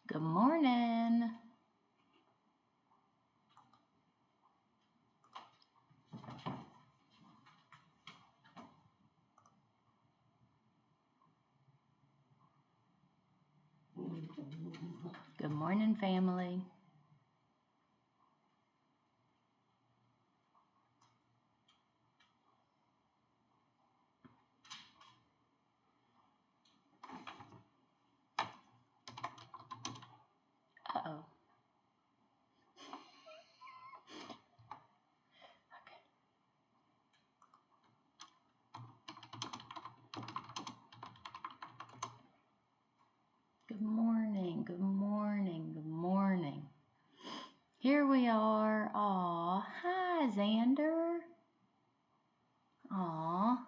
Good morning. Good morning, family. Uh-oh. Okay. Good morning. Good morning. Good morning. Here we are. Aw. Hi, Xander. Aw.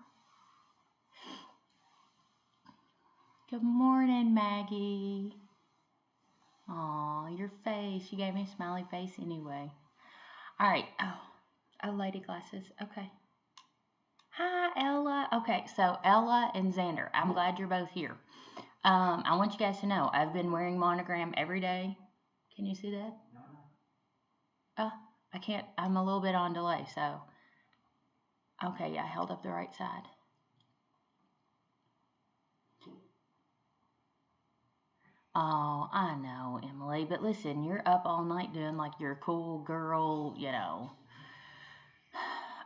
Good morning, Maggie. Aw, your face. You gave me a smiley face anyway. All right. Oh, lady glasses. Okay. Hi, Ella. Okay, so Ella and Xander, I'm glad you're both here. I want you guys to know I've been wearing monogram every day. Can you see that? Oh, I can't. I'm a little bit on delay, so. Okay, I held up the right side. Oh, I know, Emily, but listen, you're up all night doing like your cool girl,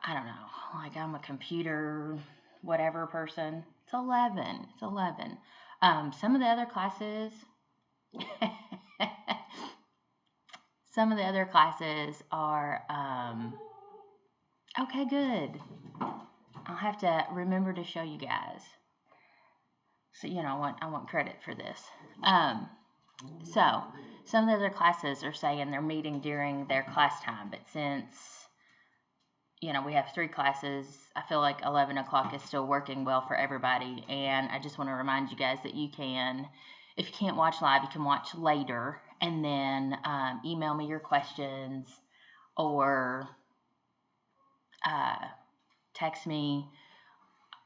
I don't know, like I'm a computer whatever person. It's 11. It's 11. Some of the other classes, some of the other classes are, okay, good. I'll have to remember to show you guys. So, I want credit for this. So some of the other classes are saying they're meeting during their class time, but since we have 3 classes, I feel like 11 o'clock is still working well for everybody. And I just want to remind you guys that you can, if you can't watch live, you can watch later and then email me your questions or text me.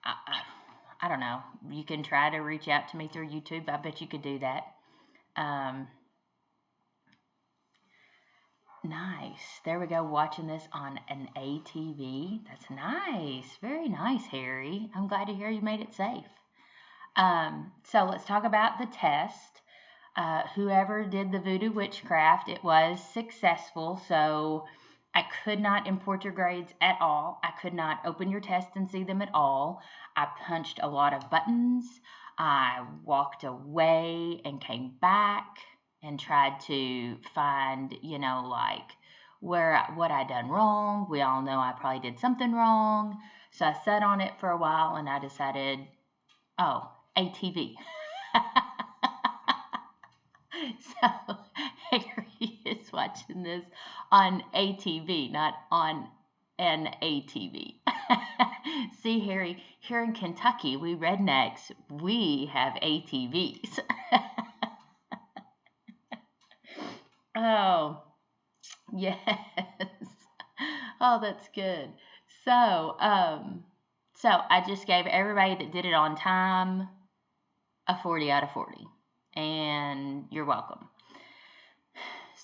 I don't know. You can try to reach out to me through YouTube. I bet you could do that. Nice. There we go, watching this on an ATV. That's nice. Very nice, Harry. I'm glad to hear you made it safe. So let's talk about the test. Whoever did the voodoo witchcraft, it was successful. So I could not import your grades at all. I could not open your test and see them at all. I punched a lot of buttons. I walked away and came back and tried to find, like what I done wrong. We all know I probably did something wrong. So I sat on it for a while and I decided, oh, ATV. So Harry is watching this on ATV, not on an ATV. See, Harry, here in Kentucky, we rednecks, we have ATVs. Oh, yes. Oh, that's good. So I just gave everybody that did it on time a 40 out of 40. And you're welcome.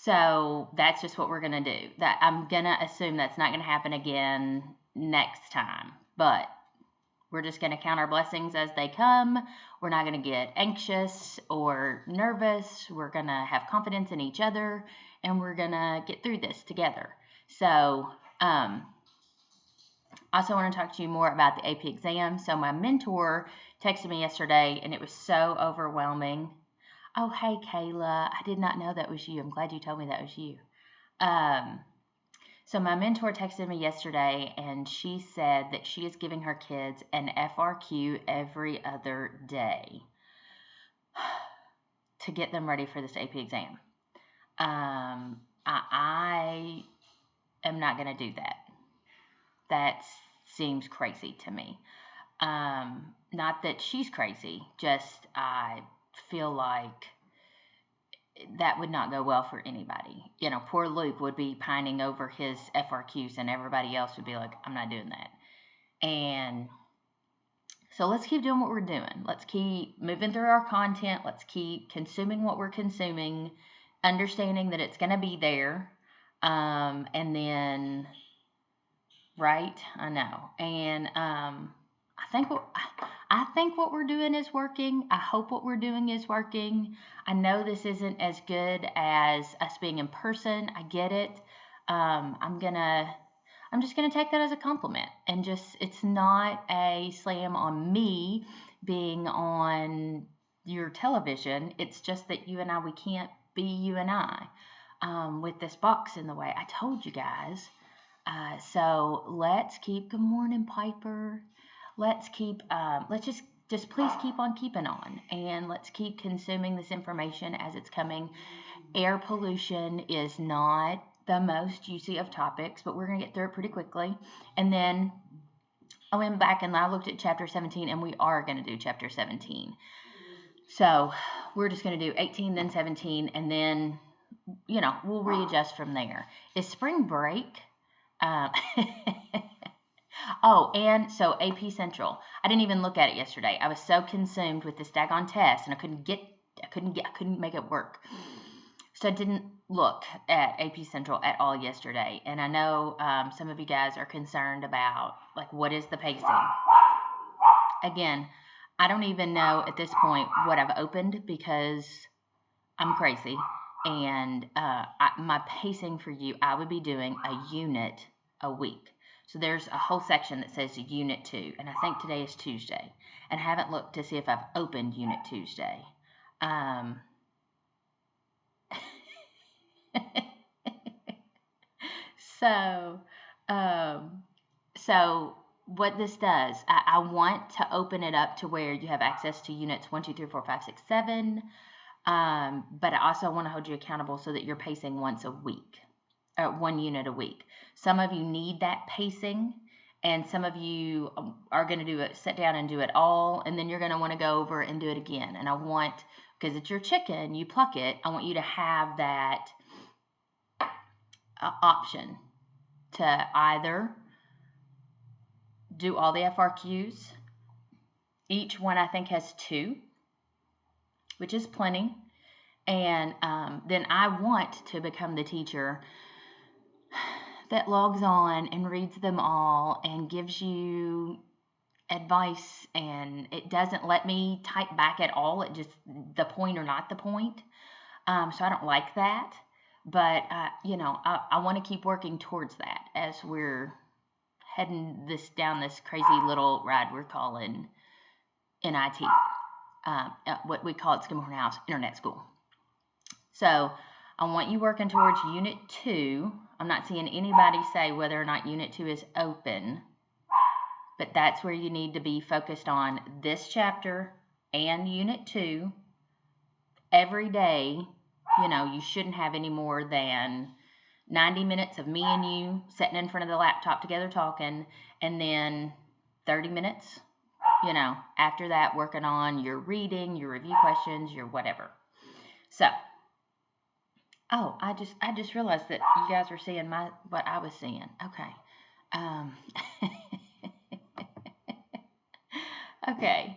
So that's just what we're going to do. That I'm going to assume that's not going to happen again next time. But we're just going to count our blessings as they come. We're not going to get anxious or nervous. We're going to have confidence in each other, and we're going to get through this together. So, also want to talk to you more about the AP exam. So my mentor texted me yesterday, and it was so overwhelming. Oh, hey, Kayla. I did not know that was you. I'm glad you told me that was you. So my mentor texted me yesterday, and she said that she is giving her kids an FRQ every other day to get them ready for this AP exam. I am not going to do that. That seems crazy to me. Not that she's crazy, just I feel like that would not go well for anybody. Poor Luke would be pining over his FRQs and everybody else would be like, I'm not doing that. And So let's keep doing what we're doing. Let's keep moving through our content. Let's keep consuming what we're consuming, understanding that it's going to be there. And then, right? I know. And I think what we're doing is working. I hope what we're doing is working. I know this isn't as good as us being in person. I get it. I'm just gonna take that as a compliment, and just, it's not a slam on me being on your television. It's just that you and I, we can't be you and I with this box in the way. I told you guys. So let's keep. Good morning, Piper. Let's keep. Let's just please keep on keeping on, and let's keep consuming this information as it's coming. Air pollution is not the most juicy of topics, but we're going to get through it pretty quickly. And then I went back and I looked at chapter 17, and we are going to do chapter 17. So we're just going to do 18, then 17, and then, we'll readjust from there. Is spring break? Oh, and so AP Central. I didn't even look at it yesterday. I was so consumed with this daggone test, and I couldn't make it work. So I didn't look at AP Central at all yesterday. And I know some of you guys are concerned about, like, what is the pacing? Again, I don't even know at this point what I've opened, because I'm crazy. And my pacing for you, I would be doing a unit a week. So there's a whole section that says Unit 2. And I think today is Tuesday. And I haven't looked to see if I've opened Unit Tuesday. So what this does, I want to open it up to where you have access to units 1, 2, 3, 4, 5, 6, 7. But I also want to hold you accountable so that you're pacing once a week, or 1 unit a week. Some of you need that pacing, and some of you are going to do it, sit down and do it all, and then you're going to want to go over and do it again. And I want, because it's your chicken, you pluck it, I want you to have that option to either do all the FRQs. Each one, I think, has 2, which is plenty. And then I want to become the teacher that logs on and reads them all and gives you advice, and it doesn't let me type back at all. It just, the point or not the point. So I don't like that. But, I want to keep working towards that as we're heading down this crazy little ride we're calling NIT. What we call it, Skimehorn House Internet School. So I want you working towards Unit 2. I'm not seeing anybody say whether or not Unit 2 is open, but that's where you need to be focused on this chapter and Unit 2 every day. You shouldn't have any more than 90 minutes of me and you sitting in front of the laptop together talking, and then 30 minutes, after that, working on your reading, your review questions, your whatever. So, I just realized that you guys were seeing what I was seeing. Okay. Okay.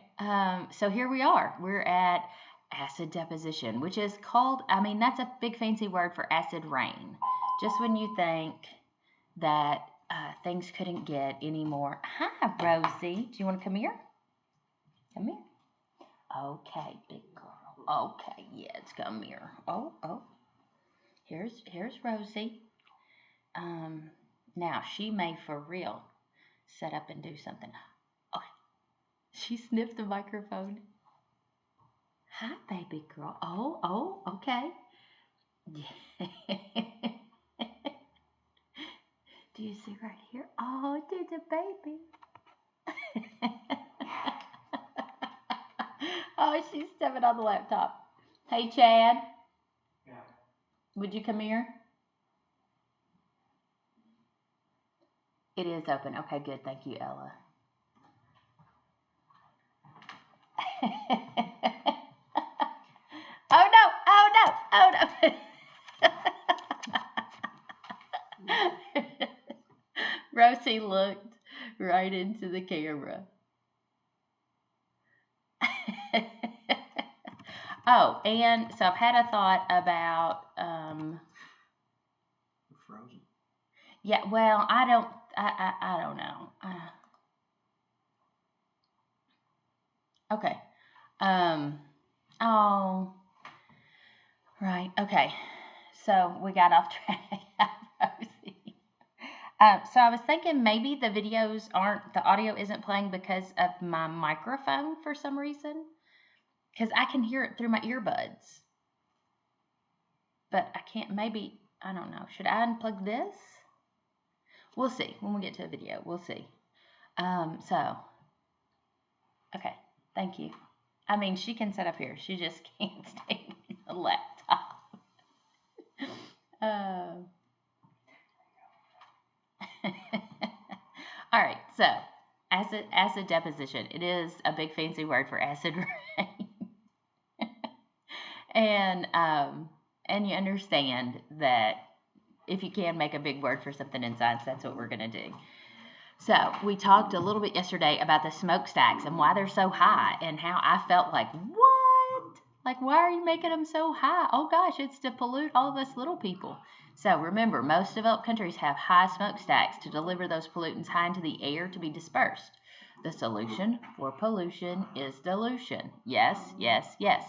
So here we are. We're at acid deposition, which is called, that's a big fancy word for acid rain. Just when you think that things couldn't get any more. Hi, Rosie. Do you want to come here? Come here. Okay, big girl. Okay, yes, come here. Oh. Here's Rosie. Now she may for real set up and do something. Oh, she sniffed the microphone. Hi, baby girl. Oh, okay. Do you see right here? Oh, there's a baby. Oh, she's stepping on the laptop. Hey, Chad. Yeah. Would you come here? It is open. Okay, good. Thank you, Ella. Oh no! Rosie looked right into the camera. Oh, and so I've had a thought about, Frozen. yeah, well, I don't know. Okay. Um, oh, right. Okay. So we got off track. Rosie. So I was thinking maybe the videos aren't, the audio isn't playing because of my microphone for some reason. Because I can hear it through my earbuds. But I can't, maybe, I don't know. Should I unplug this? We'll see when we get to a video. We'll see. So, okay. Thank you. I mean, she can sit up here. She just can't stay on the laptop. Uh, all right. So, acid deposition. It is a big fancy word for acid rain. And you understand that if you can make a big word for something in science, that's what we're going to do. So we talked a little bit yesterday about the smokestacks and why they're so high and how I felt like, what? Like, why are you making them so high? Oh gosh, it's to pollute all of us little people. So remember, most developed countries have high smokestacks to deliver those pollutants high into the air to be dispersed. The solution for pollution is dilution. Yes, yes, yes.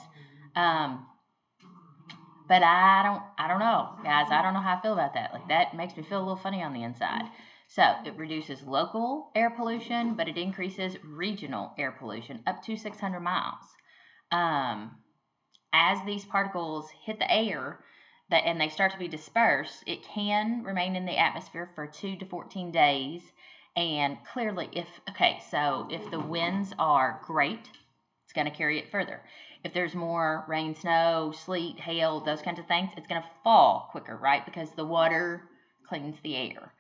But I don't know, guys. I don't know how I feel about that. Like, that makes me feel a little funny on the inside. So it reduces local air pollution, but it increases regional air pollution up to 600 miles. As these particles hit the air and they start to be dispersed, it can remain in the atmosphere for 2 to 14 days. And clearly, if the winds are great, it's going to carry it further. If there's more rain, snow, sleet, hail, those kinds of things, it's going to fall quicker, right? Because the water cleans the air.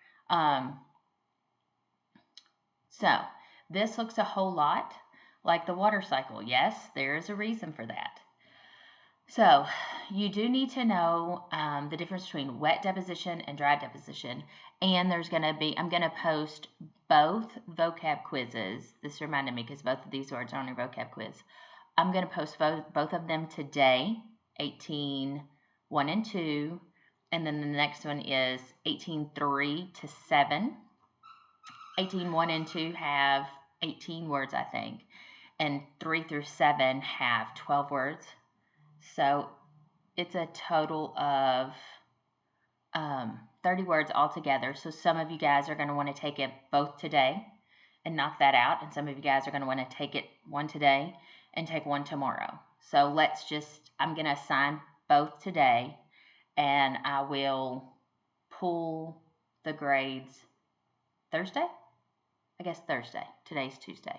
So this looks a whole lot like the water cycle. Yes, there is a reason for that. So you do need to know the difference between wet deposition and dry deposition. And there's going to be, I'm going to post both vocab quizzes. This reminded me because both of these words are on your vocab quiz. I'm going to post both of them today, 18:1 and 2. And then the next one is 18:3 to 7. 18:1 and 2 have 18 words, I think. And 3 through 7 have 12 words. So it's a total of 30 words altogether. So some of you guys are going to want to take it both today and knock that out. And some of you guys are going to want to take it one today and take one tomorrow. So I'm going to assign both today, and I will pull the grades Thursday? I guess Thursday. Today's Tuesday.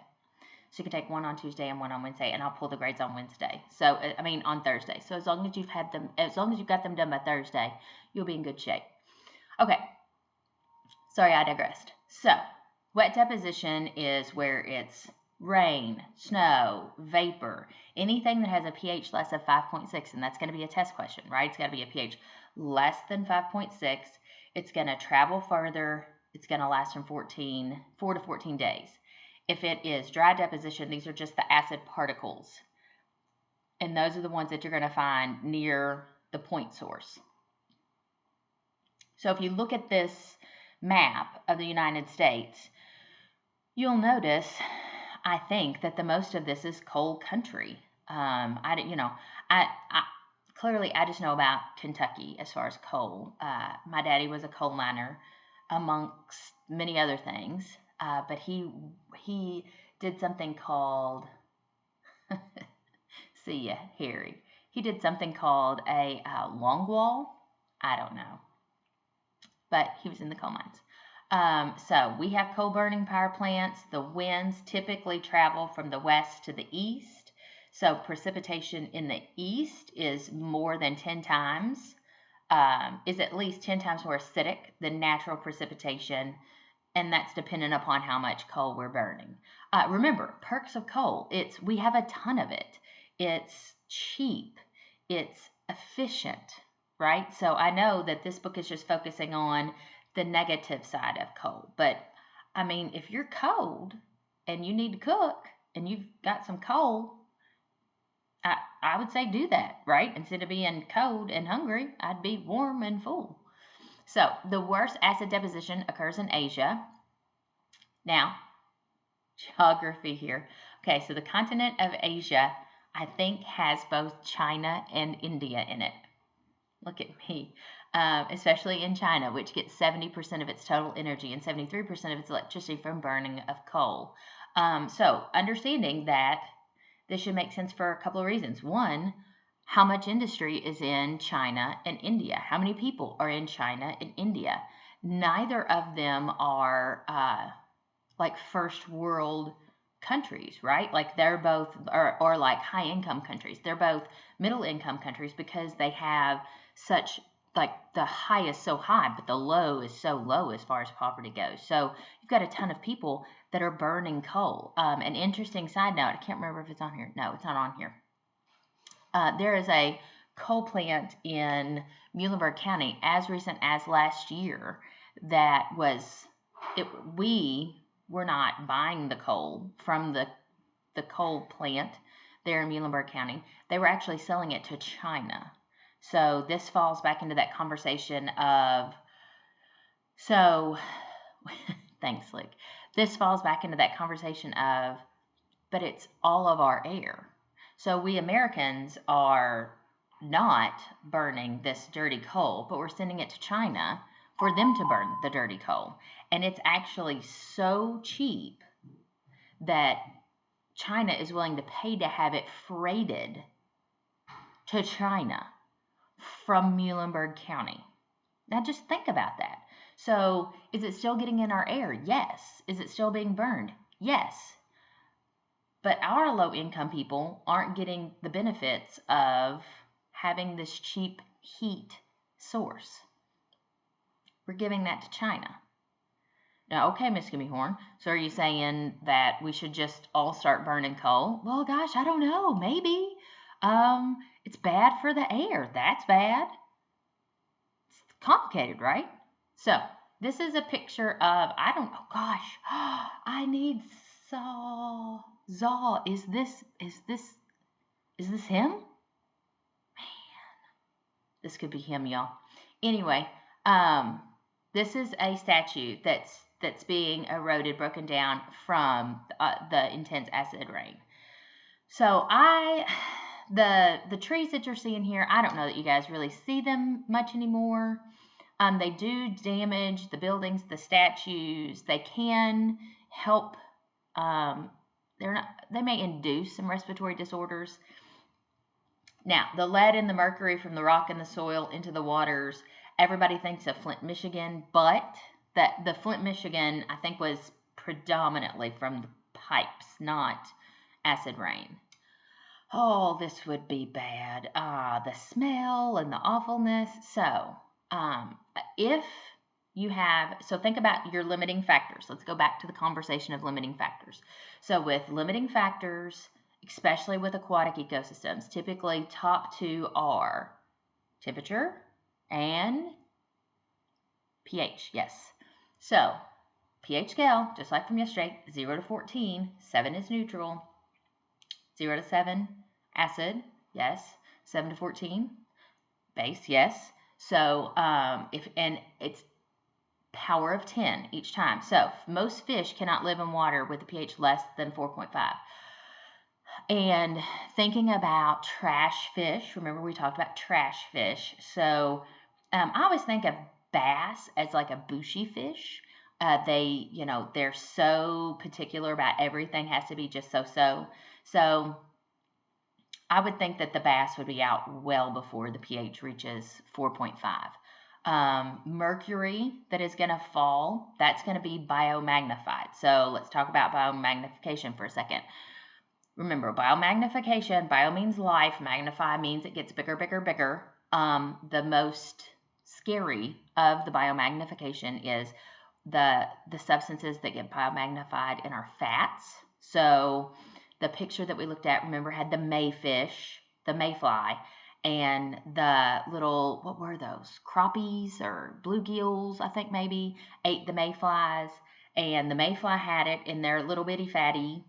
So you can take one on Tuesday and one on Wednesday, and I'll pull the grades on Wednesday. So, on Thursday. So as long as you've got them done by Thursday, you'll be in good shape. Okay. Sorry, I digressed. So, wet deposition is where it's rain, snow, vapor, anything that has a pH less than 5.6, and that's going to be a test question, right? It's got to be a pH less than 5.6. It's going to travel further. It's going to last from 4 to 14 days. If it is dry deposition, these are just the acid particles. And those are the ones that you're going to find near the point source. So if you look at this map of the United States, you'll notice, I think, that the most of this is coal country. Clearly I just know about Kentucky as far as coal. My daddy was a coal miner, amongst many other things. But he did something called, see ya, Harry. He did something called a longwall. I don't know. But he was in the coal mines. So we have coal burning power plants. The winds typically travel from the west to the east. So precipitation in the east is more than 10 times, is at least 10 times more acidic than natural precipitation. And that's dependent upon how much coal we're burning. Remember, perks of coal, we have a ton of it. It's cheap. It's efficient, right? So I know that this book is just focusing on the negative side of coal. But, if you're cold and you need to cook and you've got some coal, I would say do that, right? Instead of being cold and hungry, I'd be warm and full. So the worst acid deposition occurs in Asia. Now, geography here. Okay, so the continent of Asia, I think, has both China and India in it. Look at me. Especially in China, which gets 70% of its total energy and 73% of its electricity from burning of coal. So understanding that, this should make sense for a couple of reasons. One, how much industry is in China and India? How many people are in China and India? Neither of them are like first world countries, right? Like they're both, or like high income countries. They're both middle income countries because they have such, like the high is so high, but the low is so low as far as poverty goes. So you've got a ton of people that are burning coal. An interesting side note, I can't remember if it's on here. No, it's not on here. There is a coal plant in Muhlenberg County as recent as last year that we were not buying the coal from the coal plant there in Muhlenberg County. They were actually selling it to China. So this falls back into that conversation of, so thanks, Lick. This falls back into that conversation of, but it's all of our air. So we Americans are not burning this dirty coal, but we're sending it to China for them to burn the dirty coal. And it's actually so cheap that China is willing to pay to have it freighted to China from Muhlenberg County. Now just think about that. So is it still getting in our air? Yes. Is it still being burned? Yes. But our low income people aren't getting the benefits of having this cheap heat source. We're giving that to China. Now, okay, Miss Skimehorn, so are you saying that we should just all start burning coal? Well, gosh, I don't know. Maybe. It's bad for the air. That's bad. It's complicated, right? So, this is a picture of, I don't know, gosh, I need Zaw. Is this him? Man, this could be him, y'all. Anyway, this is a statue that's being eroded, broken down from the intense acid rain. So the trees that you're seeing here, I don't know that you guys really see them much anymore. They do damage the buildings, the statues. They can help. They may induce some respiratory disorders. Now, the lead and the mercury from the rock and the soil into the waters, everybody thinks of Flint, Michigan, but the Flint, Michigan, I think was predominantly from the pipes, not acid rain. Oh, this would be bad. The smell and the awfulness. So, if you have, so think about your limiting factors. Let's go back to the conversation of limiting factors. So with limiting factors, especially with aquatic ecosystems, typically top two are temperature and pH. Yes. So pH scale, just like from yesterday, 0 to 14, 7 is neutral, 0 to 7, acid, yes, 7 to 14, base, yes. So and it's power of 10 each time. So most fish cannot live in water with a pH less than 4.5. And thinking about trash fish, remember we talked about trash fish. So I always think of bass as like a bushy fish. They're so particular about everything has to be just so. So I would think that the bass would be out well before the pH reaches 4.5. Mercury that is going to fall, that's going to be biomagnified. So let's talk about biomagnification for a second. Remember, biomagnification, bio means life, magnify means it gets bigger, bigger, bigger. The most scary of the biomagnification is the substances that get biomagnified in our fats. So the picture that we looked at, remember, had the mayfish, the mayfly, and the little, what were those? Crappies or bluegills, I think maybe, ate the mayflies. And the mayfly had it in their little bitty fatty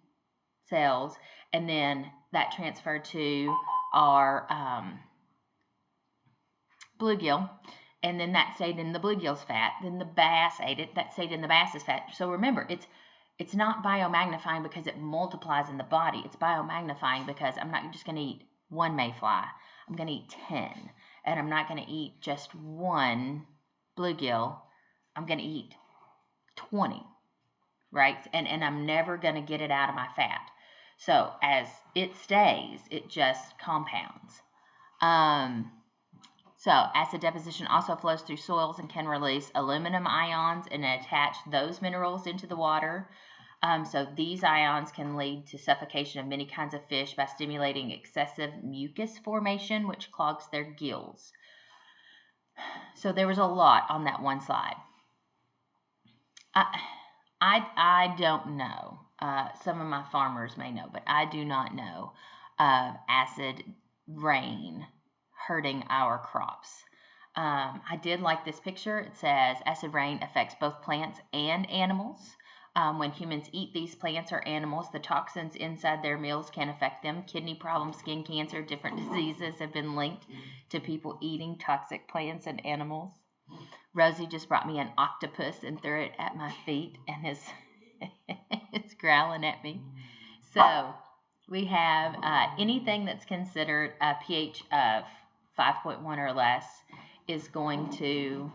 cells, and then that transferred to our bluegill, and then that stayed in the bluegill's fat. Then the bass ate it, that stayed in the bass's fat. So remember, it's not biomagnifying because it multiplies in the body. It's biomagnifying because I'm not just going to eat one mayfly. I'm going to eat 10. And I'm not going to eat just one bluegill. I'm going to eat 20, right? And I'm never going to get it out of my fat. So as it stays, it just compounds. So acid deposition also flows through soils and can release aluminum ions and attach those minerals into the water. So these ions can lead to suffocation of many kinds of fish by stimulating excessive mucus formation, which clogs their gills. So there was a lot on that one slide. I don't know. Some of my farmers may know, but I do not know of acid rain hurting our crops. I did like this picture. It says acid rain affects both plants and animals. When humans eat these plants or animals, the toxins inside their meals can affect them. Kidney problems, skin cancer, different diseases have been linked to people eating toxic plants and animals. Rosie just brought me an octopus and threw it at my feet and it's growling at me. So we have anything that's considered a pH of 5.1 or less is going to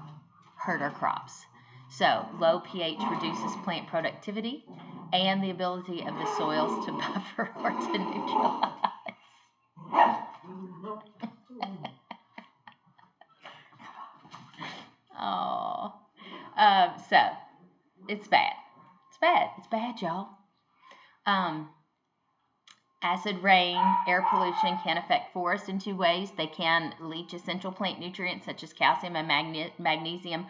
hurt our crops. So low pH reduces plant productivity and the ability of the soils to buffer or to neutralize. Oh, so it's bad. It's bad. It's bad, y'all. Acid rain, air pollution can affect forests in two ways. They can leach essential plant nutrients such as calcium and magnesium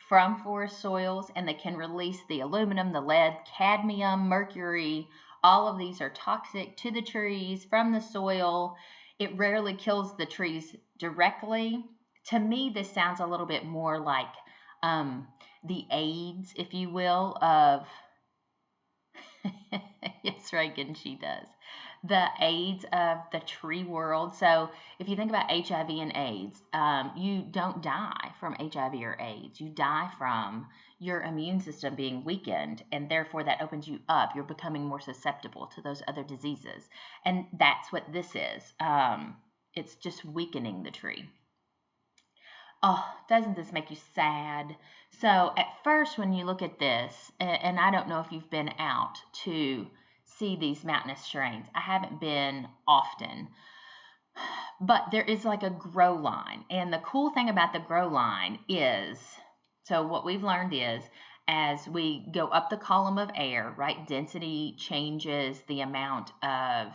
from forest soils, and they can release the aluminum, the lead, cadmium, mercury. All of these are toxic to the trees from the soil. It rarely kills the trees directly. To me, this sounds a little bit more like the AIDS, if you will, of yes, Reagan, she does. The AIDS of the tree world. So if you think about HIV and AIDS, you don't die from HIV or AIDS. You die from your immune system being weakened, and therefore that opens you up. You're becoming more susceptible to those other diseases. And that's what this is. It's just weakening the tree. Oh, doesn't this make you sad? So at first when you look at this, and I don't know if you've been out to see these mountainous terrains. I haven't been often, but there is like a grow line. And the cool thing about the grow line is, so what we've learned is, as we go up the column of air, right, density changes, the amount of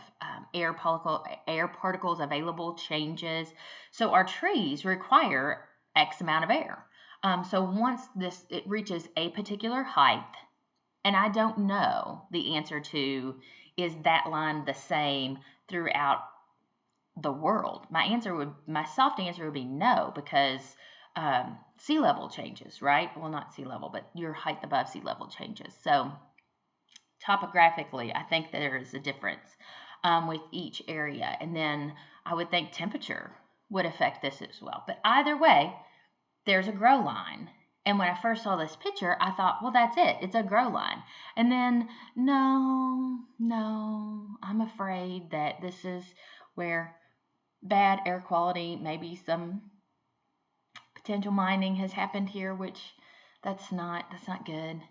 air particles available changes. So our trees require X amount of air. So once it reaches a particular height, and I don't know the answer to, is that line the same throughout the world? My soft answer would be no, because sea level changes, right? Well, not sea level, but your height above sea level changes. So topographically, I think there is a difference with each area. And then I would think temperature would affect this as well. But either way, there's a grow line. And when I first saw this picture, I thought, well, that's it. It's a grow line. And then, no, I'm afraid that this is where bad air quality, maybe some potential mining has happened here, which that's not good.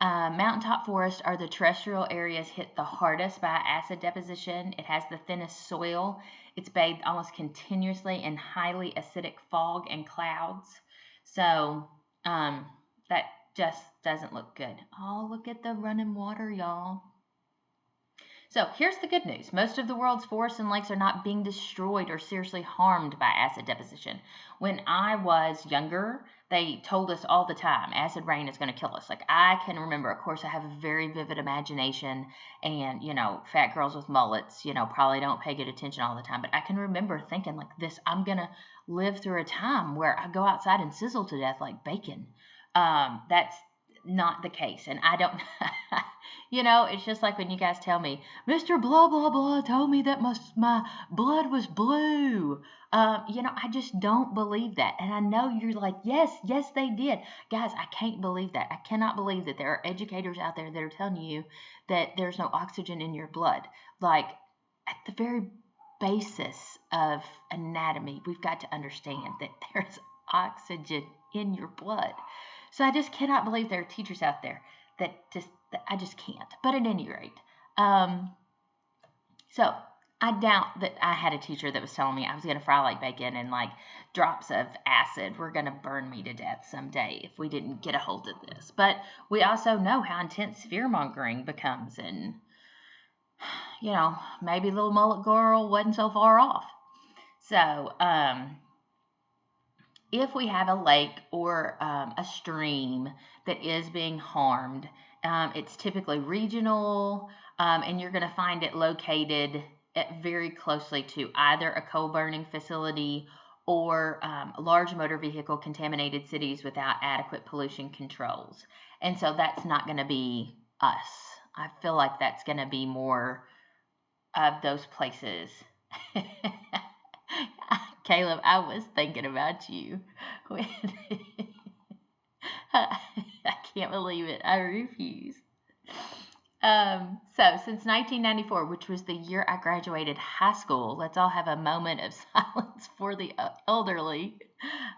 Mountaintop forests are the terrestrial areas hit the hardest by acid deposition. It has the thinnest soil. It's bathed almost continuously in highly acidic fog and clouds. So that just doesn't look good. Oh, look at the running water, y'all. So here's the good news. Most of the world's forests and lakes are not being destroyed or seriously harmed by acid deposition. When I was younger, they told us all the time, acid rain is going to kill us. Like, I can remember, of course, I have a very vivid imagination, and, fat girls with mullets, probably don't pay good attention all the time. But I can remember thinking like this, I'm going to live through a time where I go outside and sizzle to death like bacon. That's not the case. And I don't, it's just like when you guys tell me, Mr. Blah, blah, blah told me that my blood was blue. I just don't believe that. And I know you're like, yes, they did. Guys, I can't believe that. I cannot believe that there are educators out there that are telling you that there's no oxygen in your blood. Like, at the very basis of anatomy, we've got to understand that there's oxygen in your blood. So I just cannot believe there are teachers out there that I just can't. But at any rate, so I doubt that I had a teacher that was telling me I was going to fry like bacon and like drops of acid were going to burn me to death someday if we didn't get a hold of this. But we also know how intense fear-mongering becomes, and maybe little mullet girl wasn't so far off. So if we have a lake or a stream that is being harmed, it's typically regional, and you're going to find it located very closely to either a coal burning facility or large motor vehicle contaminated cities without adequate pollution controls. And so that's not going to be us. I feel like that's going to be more of those places. Caleb, I was thinking about you. I can't believe it. I refuse. So since 1994, which was the year I graduated high school, let's all have a moment of silence for the elderly.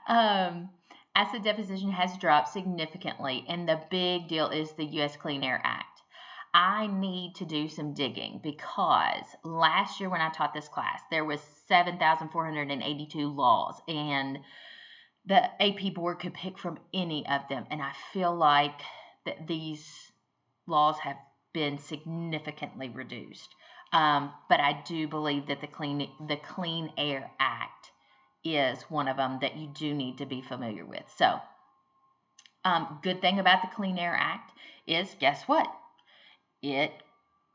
Acid deposition has dropped significantly, and the big deal is the U.S. Clean Air Act. I need to do some digging because last year when I taught this class, there was 7,482 laws, and the AP board could pick from any of them. And I feel like that these laws have been significantly reduced. But I do believe that the Clean Air Act is one of them that you do need to be familiar with. So, good thing about the Clean Air Act is, guess what? It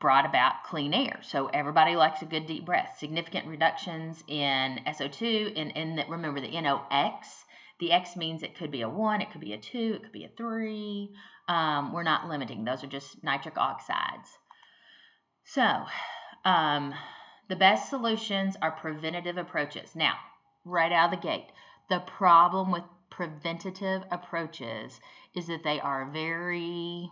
brought about clean air. So everybody likes a good deep breath. Significant reductions in SO2, and remember the NOx. The X means it could be a 1, it could be a 2, it could be a 3. We're not limiting. Those are just nitric oxides. So the best solutions are preventative approaches. Now, right out of the gate, the problem with preventative approaches is that they are very...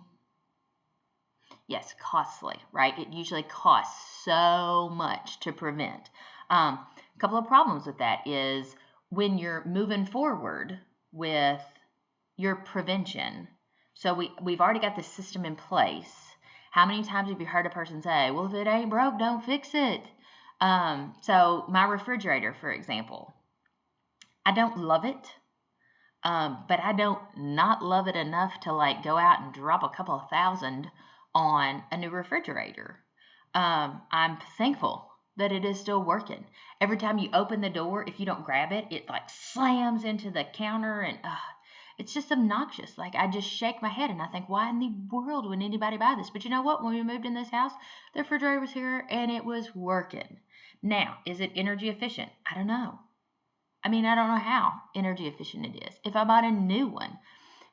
costly, right? It usually costs so much to prevent. A couple of problems with that is when you're moving forward with your prevention. So we've already got the system in place. How many times have you heard a person say, well, if it ain't broke, don't fix it? So my refrigerator, for example, I don't love it. But I don't not love it enough to like go out and drop a couple of $1,000 on a new refrigerator. I'm thankful that it is still working. Every time you open the door, if you don't grab it, it like slams into the counter, and it's just obnoxious. Like, I just shake my head and I think, why in the world would anybody buy this? But you know what? When we moved in this house, the refrigerator was here and it was working. Now, is it energy efficient? I don't know. I don't know how energy efficient it is. If I bought a new one,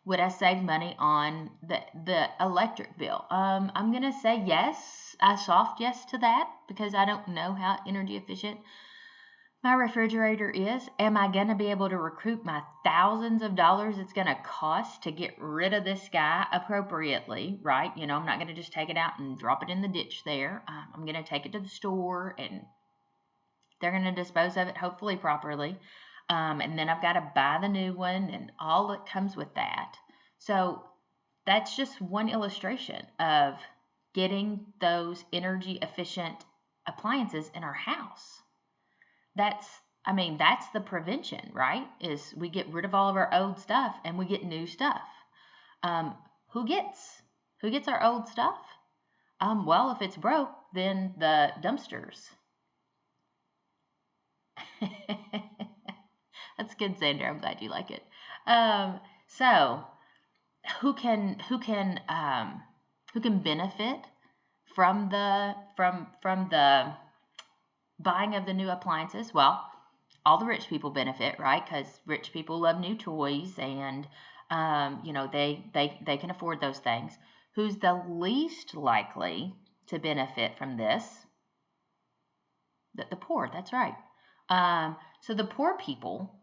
would I save money on the electric bill? I'm going to say yes, a soft yes to that, because I don't know how energy efficient my refrigerator is. Am I going to be able to recoup my thousands of dollars it's going to cost to get rid of this guy appropriately, right? I'm not going to just take it out and drop it in the ditch there. I'm going to take it to the store, and they're going to dispose of it hopefully properly. And then I've got to buy the new one and all that comes with that. So that's just one illustration of getting those energy efficient appliances in our house. That's the prevention, right? Is we get rid of all of our old stuff and we get new stuff. Who gets our old stuff? Well, if it's broke, then the dumpsters. That's good, Xander. I'm glad you like it. So who can benefit from the buying of the new appliances? Well, all the rich people benefit, right? Because rich people love new toys, and You know, they can afford those things. Who's the least likely to benefit from this? The poor, that's right. So the poor people,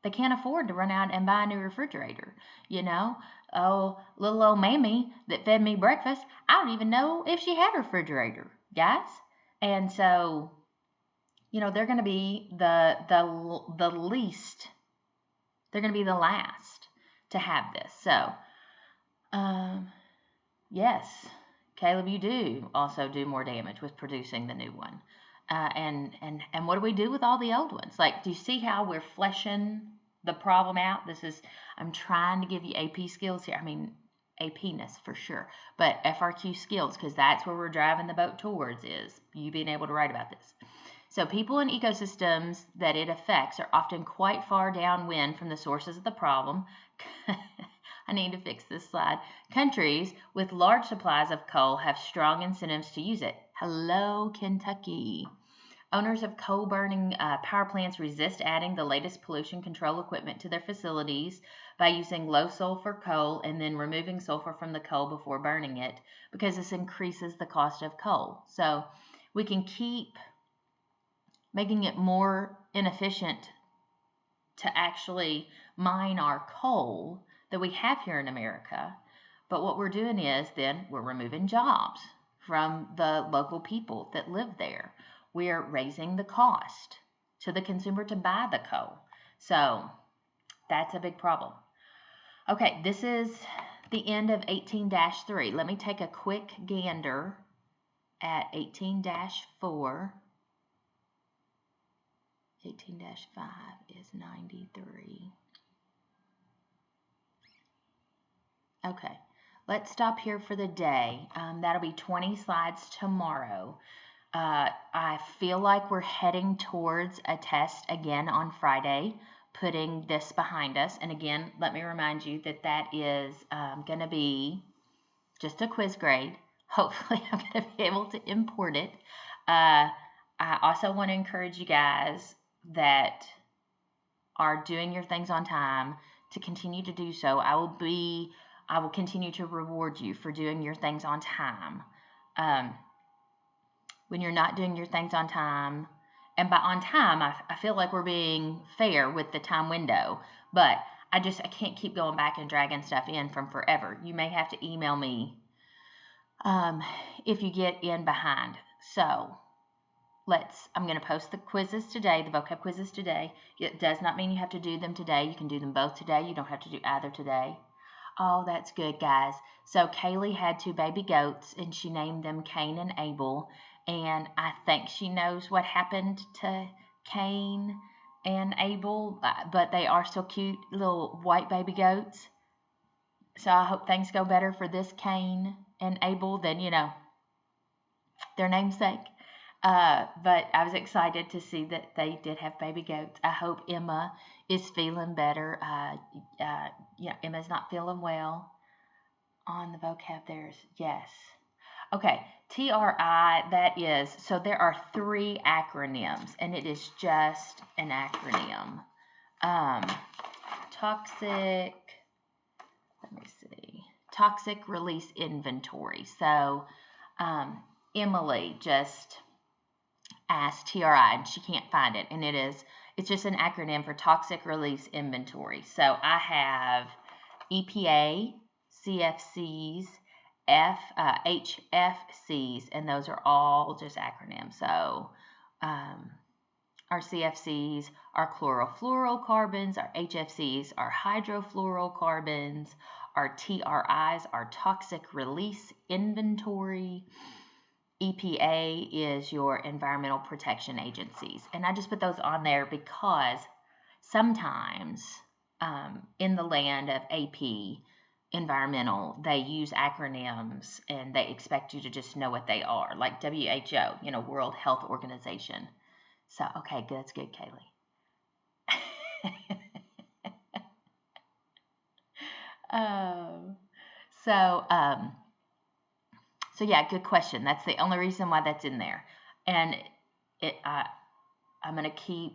they can't afford to run out and buy a new refrigerator, you know. Oh, little old Mammy that fed me breakfast, I don't even know if she had a refrigerator, guys. And so, you know, they're going to be the least. They're going to be the last to have this. So, yes, Caleb, you do also do more damage with producing the new one. And what do we do with all the old ones? Like, do you see how we're fleshing the problem out? I'm trying to give you AP skills here. I mean, APness for sure, but FRQ skills, because that's where we're driving the boat towards, is you being able to write about this. So people and ecosystems that it affects are often quite far downwind from the sources of the problem. I need to fix this slide. Countries with large supplies of coal have strong incentives to use it. Hello, Kentucky. Owners of coal-burning power plants resist adding the latest pollution control equipment to their facilities by using low-sulfur coal and then removing sulfur from the coal before burning it, because this increases the cost of coal. So we can keep making it more inefficient to actually mine our coal that we have here in America. But what we're doing is then we're removing jobs from the local people that live there. We're raising the cost to the consumer to buy the coal. So that's a big problem. Okay, this is the end of 18-3. Let me take a quick gander at 18-4. 18-5 is 93. Okay, let's stop here for the day. That'll be 20 slides tomorrow. I feel like we're heading towards a test again on Friday, putting this behind us. And again, let me remind you that that is going to be just a quiz grade. Hopefully, I'm going to be able to import it. I also want to encourage you guys that are doing your things on time to continue to do so. I will continue to reward you for doing your things on time. When you're not doing your things on time, and by on time, I feel like we're being fair with the time window, but I can't keep going back and dragging stuff in from forever. You may have to email me if you get in behind. So I'm going to post the quizzes today, the vocab quizzes today. It does not mean you have to do them today. You can do them both today. You don't have to do either today. Oh, that's good, guys. So Kaylee had 2 baby goats, and she named them Cain and Abel. And I think she knows what happened to Cain and Abel, but they are still cute little white baby goats. So I hope things go better for this Cain and Abel than, their namesake. But I was excited to see that they did have baby goats. I hope Emma is feeling better. Emma's not feeling well. On the vocab, there's yes. Okay, TRI, that is, so there are 3 acronyms, and it is just an acronym. Toxic release inventory. So Emily just asked TRI, and she can't find it, and it's just an acronym for toxic release inventory. So I have EPA, CFCs, HFCs, and those are all just acronyms. So our CFCs are chlorofluorocarbons, our HFCs are hydrofluorocarbons, our TRIs are toxic release inventory. EPA is your environmental protection agencies. And I just put those on there because sometimes in the land of AP environmental, they use acronyms and they expect you to just know what they are, like WHO, World Health Organization. So, okay, good, that's good, Kaylee. So yeah, good question. That's the only reason why that's in there. And I'm going to keep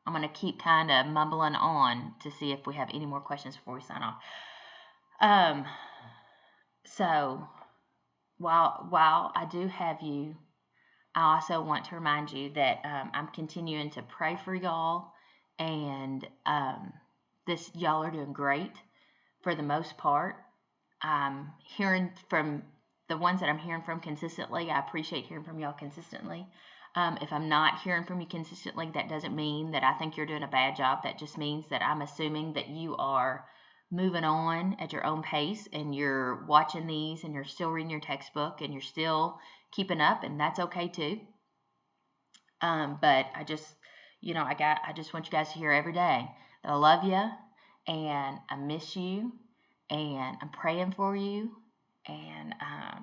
I'm going to keep kind of mumbling on to see if we have any more questions before we sign off. So while I do have you, I also want to remind you that I'm continuing to pray for y'all, and y'all are doing great for the most part. I'm hearing from the ones that I'm hearing from consistently. I appreciate hearing from y'all consistently. If I'm not hearing from you consistently, that doesn't mean that I think you're doing a bad job. That just means that I'm assuming that you are moving on at your own pace, and you're watching these, and you're still reading your textbook, and you're still keeping up, and that's okay too. But I just want you guys to hear every day that I love you, and I miss you, and I'm praying for you, and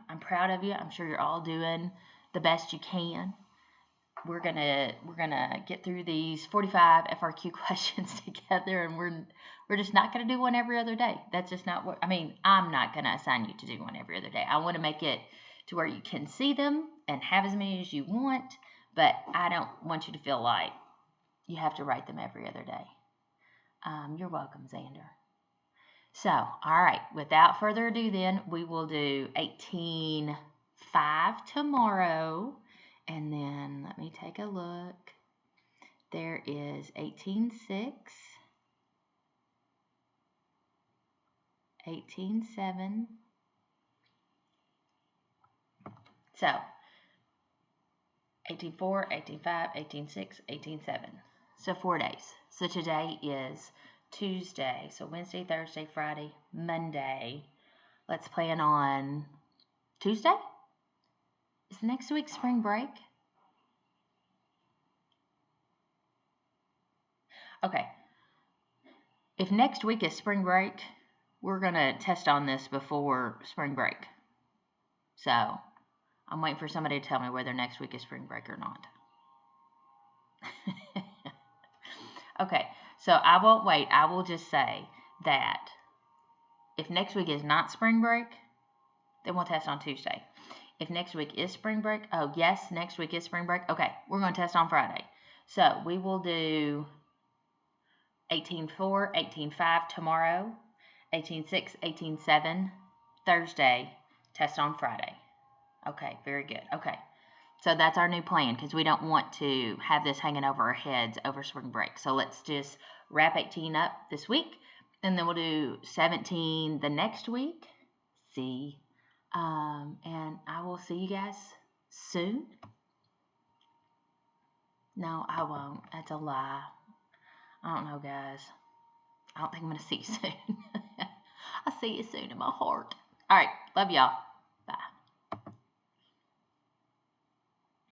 I'm proud of you. I'm sure you're all doing the best you can. We're gonna get through these 45 FRQ questions together, and we're just not gonna do one every other day. That's just not what I'm not gonna assign you to do one every other day. I want to make it to where you can see them and have as many as you want, but I don't want you to feel like you have to write them every other day. You're welcome, Xander. So, all right, without further ado, then we will do 18.5 tomorrow. And then let me take a look. There is 18.6, 18.7. So 18.4, 18.5, 18.6, 18.7. So 4 days. So today is Tuesday. So Wednesday, Thursday, Friday, Monday. Let's plan on Tuesday? Is next week spring break? Okay. If next week is spring break, we're going to test on this before spring break. So I'm waiting for somebody to tell me whether next week is spring break or not. Okay, so I won't wait. I will just say that if next week is not spring break, then we'll test on Tuesday. If next week is spring break, oh yes, next week is spring break. Okay, we're going to test on Friday. So we will do 18.4, 18.5 tomorrow, 18.6, 18.7 Thursday, test on Friday. Okay, very good. Okay, so that's our new plan, because we don't want to have this hanging over our heads over spring break. So let's just wrap 18 up this week, and then we'll do 17 the next week. See, and I will see you guys soon. No, I won't. That's a lie. I don't know, guys. I don't think I'm going to see you soon. I'll see you soon in my heart. All right. Love y'all.